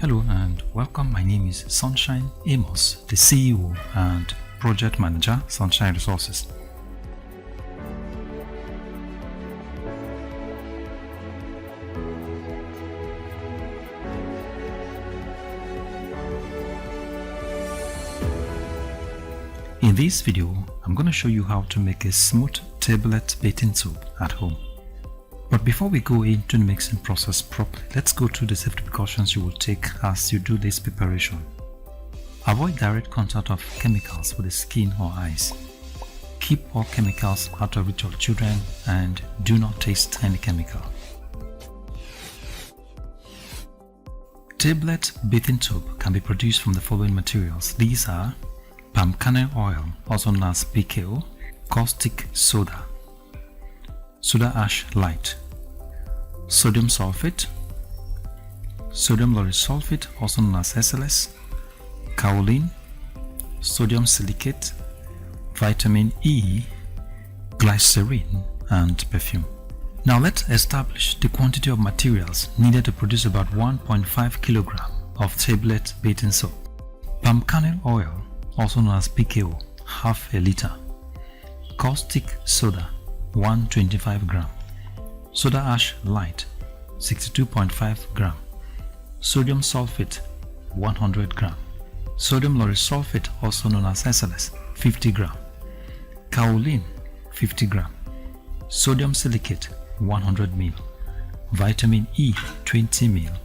Hello and welcome. My name is Sunshine Amos, the CEO and Project Manager, Sunshine Resources. In this video, I'm going to show you how to make a smooth tablet bathing soap at home. But before we go into the mixing process properly, let's go through the safety precautions you will take as you do this preparation. Avoid direct contact of chemicals with the skin or eyes. Keep all chemicals out of reach of children and do not taste any chemical. Tablet bathing soap can be produced from the following materials. These are palm kernel oil, also known as PKO, caustic soda, soda ash light, sodium sulfate, sodium lauryl sulfate, also known as SLS, kaolin, sodium silicate, vitamin E, glycerin, and perfume. Now let's establish the quantity of materials needed to produce about 1.5 kg of tablet bathing soap. Palm kernel oil, also known as PKO, half a liter. Caustic soda, 125 gram. Soda ash light, 62.5 gram. Sodium sulfate, 100 gram. Sodium lauryl sulfate, also known as SLS, 50 gram. Kaolin, 50 gram. Sodium silicate, 100 ml. Vitamin E, 20 ml.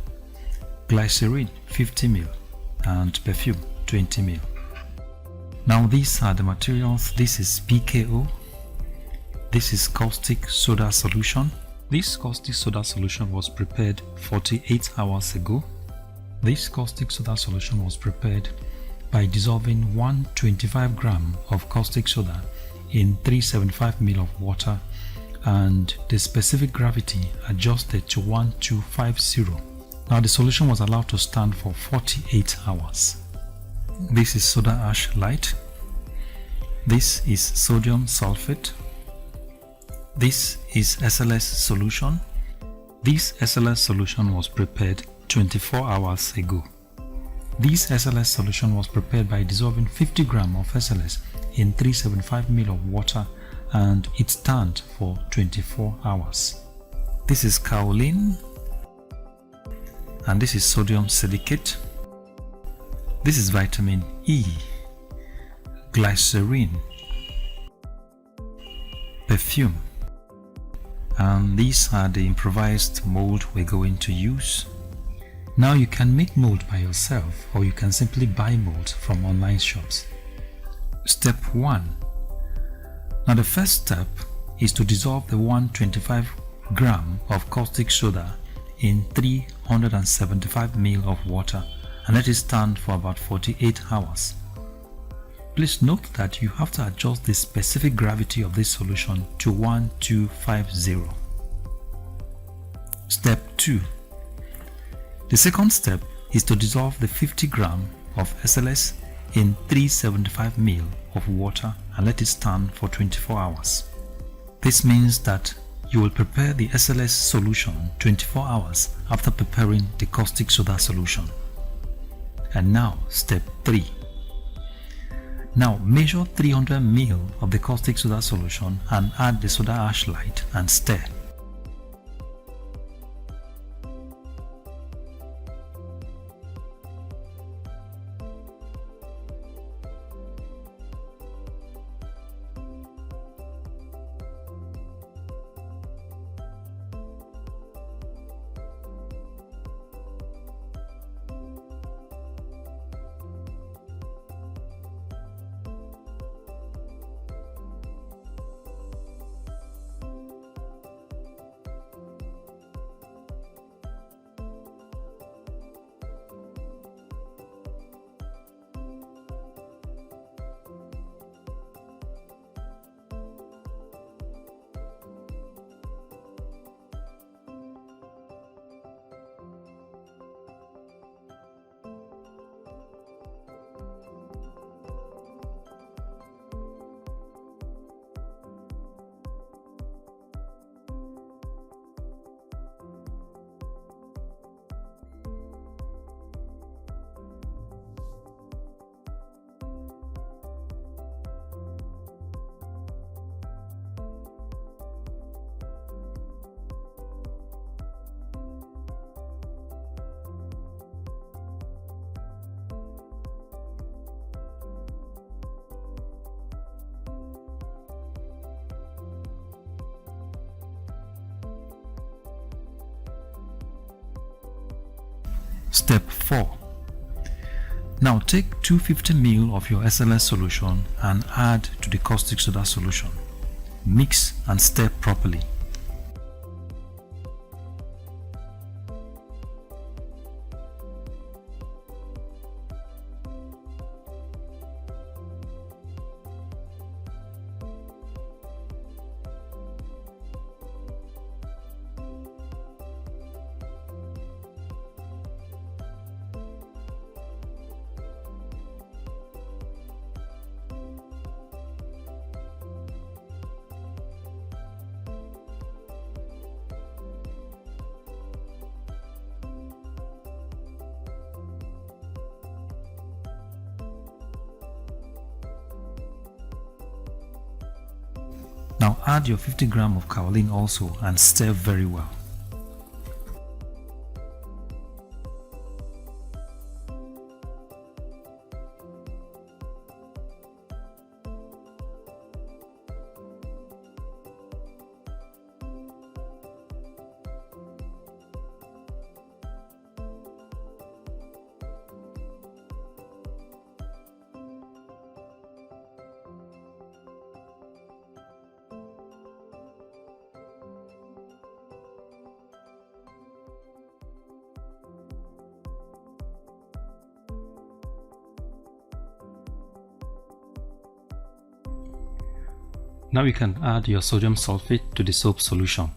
Glycerin, 50 ml. And perfume, 20 ml. Now these are the materials. This is PKO. This is caustic soda solution. This caustic soda solution was prepared 48 hours ago. This caustic soda solution was prepared by dissolving 125 gram of caustic soda in 375 ml of water and the specific gravity adjusted to 1250. Now the solution was allowed to stand for 48 hours. This is soda ash light. This is sodium sulfate. This is SLS solution. This SLS solution was prepared 24 hours ago. This SLS solution was prepared by dissolving 50 gram of SLS in 375 ml of water and it stand for 24 hours. This is kaolin and this is sodium silicate. This is vitamin E, glycerin, perfume, and these are the improvised mold we're going to use. Now you can make mold by yourself or you can simply buy mold from online shops. Step 1. Now the first step is to dissolve the 125 gram of caustic soda in 375 ml of water and let it stand for about 48 hours. Please note that you have to adjust the specific gravity of this solution to 1250. Step 2. The second step is to dissolve the 50 gram of SLS in 375 ml of water and let it stand for 24 hours. This means that you will prepare the SLS solution 24 hours after preparing the caustic soda solution. And now step 3. Now measure 300 ml of the caustic soda solution and add the soda ash light and stir. Step 4. Now take 250 ml of your SLS solution and add to the caustic soda solution. Mix and stir properly. Now add your 50 grams of kaolin also and stir very well. Now you can add your sodium sulfate to the soap solution.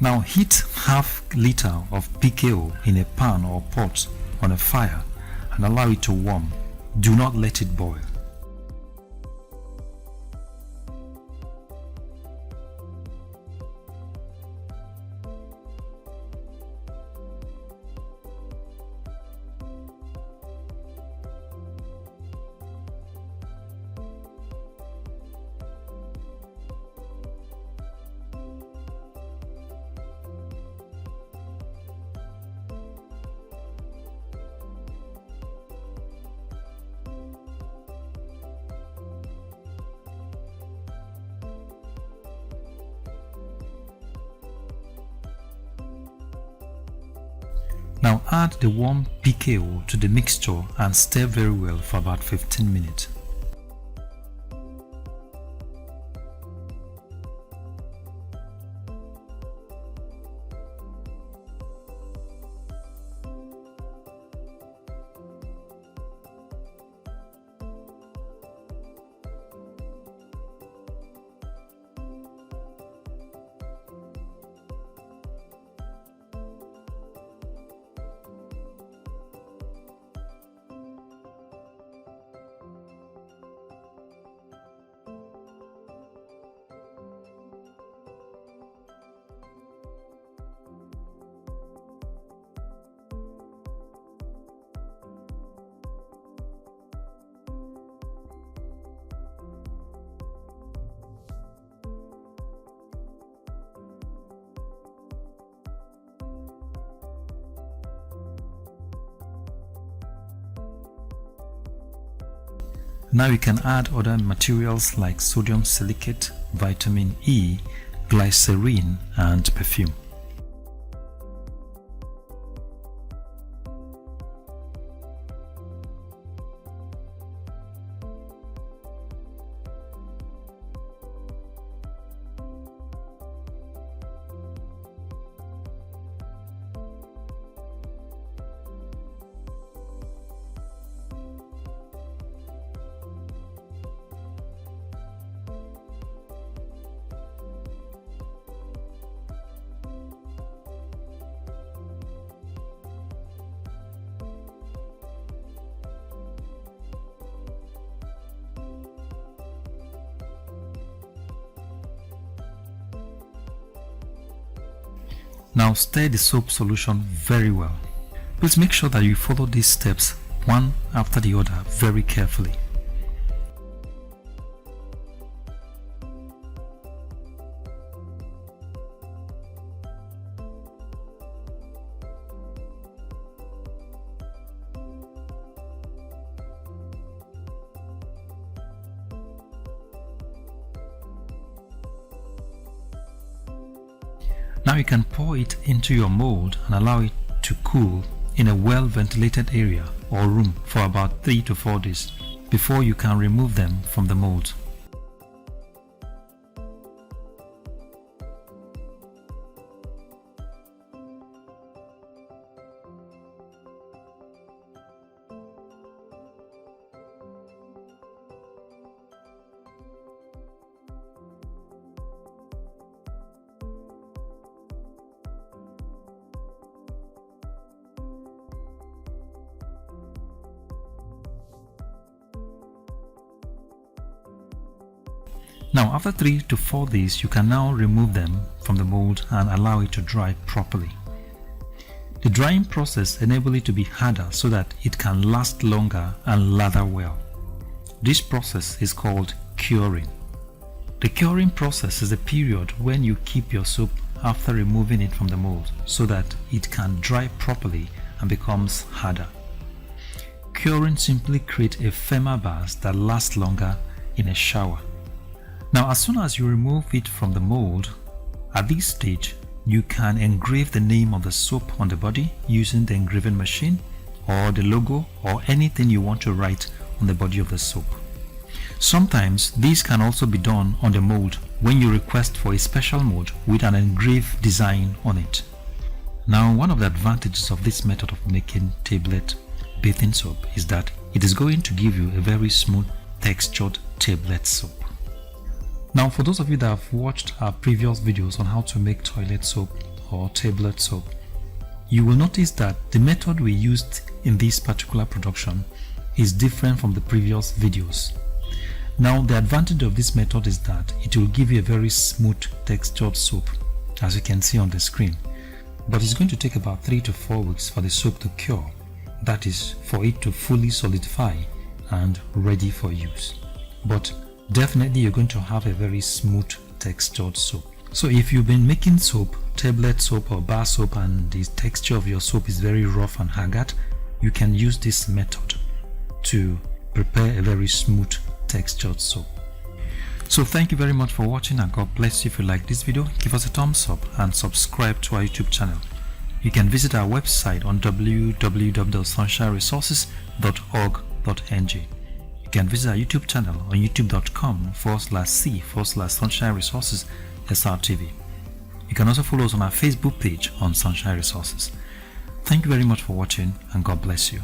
Now heat half liter of PKO in a pan or pot on a fire and allow it to warm. Do not let it boil. Now add the warm PKO to the mixture and stir very well for about 15 minutes. Now you can add other materials like sodium silicate, vitamin E, glycerin and perfume. Now stir the soap solution very well. Please make sure that you follow these steps one after the other very carefully. Now you can pour it into your mold and allow it to cool in a well-ventilated area or room for about 3 to 4 days before you can remove them from the mold. Now after 3 to 4 days, you can now remove them from the mold and allow it to dry properly. The drying process enables it to be harder so that it can last longer and lather well. This process is called curing. The curing process is a period when you keep your soap after removing it from the mold so that it can dry properly and becomes harder. Curing simply creates a firmer base that lasts longer in a shower. Now as soon as you remove it from the mold, at this stage you can engrave the name of the soap on the body using the engraving machine or the logo or anything you want to write on the body of the soap. Sometimes this can also be done on the mold when you request for a special mold with an engraved design on it. Now one of the advantages of this method of making tablet bathing soap is that it is going to give you a very smooth textured tablet soap. Now for those of you that have watched our previous videos on how to make toilet soap or tablet soap, you will notice that the method we used in this particular production is different from the previous videos. Now the advantage of this method is that it will give you a very smooth textured soap, as you can see on the screen, but it's going to take about 3 to 4 weeks for the soap to cure, that is for it to fully solidify and ready for use. But definitely you're going to have a very smooth textured soap. So if you've been making soap, tablet soap or bar soap, and the texture of your soap is very rough and haggard, you can use this method to prepare a very smooth textured soap. So thank you very much for watching, and God bless you. If you like this video, give us a thumbs up and subscribe to our YouTube channel. You can visit our website on www.sunshineresources.org.ng. You can visit our YouTube channel on youtube.com/c/Sunshine Resources SRTV. You can also follow us on our Facebook page on Sunshine Resources. Thank you very much for watching, and God bless you.